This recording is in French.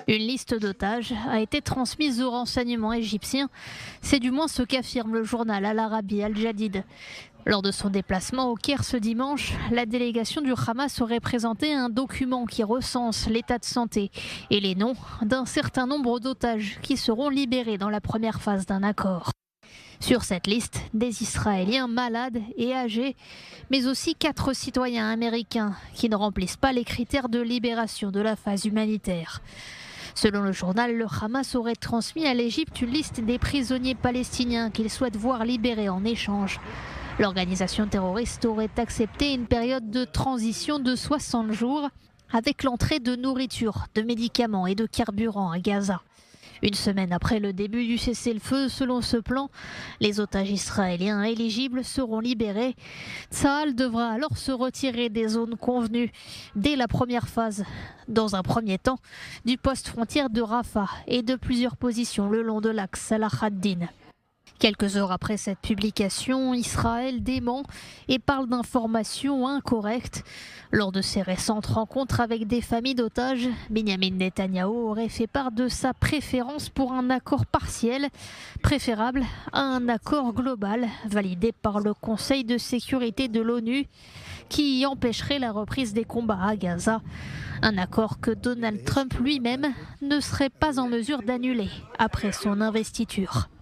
Une liste d'otages a été transmise aux renseignements égyptiens. C'est du moins ce qu'affirme le journal Al Arabi Al Jadid. Lors de son déplacement au Caire ce dimanche, la délégation du Hamas aurait présenté un document qui recense l'état de santé et les noms d'un certain nombre d'otages qui seront libérés dans la première phase d'un accord. Sur cette liste, des Israéliens malades et âgés, mais aussi 4 citoyens américains qui ne remplissent pas les critères de libération de la phase humanitaire. Selon le journal, le Hamas aurait transmis à l'Égypte une liste des prisonniers palestiniens qu'il souhaite voir libérés en échange. L'organisation terroriste aurait accepté une période de transition de 60 jours avec l'entrée de nourriture, de médicaments et de carburant à Gaza. Une semaine après le début du cessez-le-feu, selon ce plan, les otages israéliens éligibles seront libérés. Tsahal devra alors se retirer des zones convenues dès la première phase. Dans un premier temps, du poste frontière de Rafah et de plusieurs positions le long de l'axe Salah ad-Din. Quelques heures après cette publication, Israël dément et parle d'informations incorrectes. Lors de ses récentes rencontres avec des familles d'otages, Benyamin Netanyahou aurait fait part de sa préférence pour un accord partiel, préférable à un accord global validé par le Conseil de sécurité de l'ONU, qui empêcherait la reprise des combats à Gaza. Un accord que Donald Trump lui-même ne serait pas en mesure d'annuler après son investiture.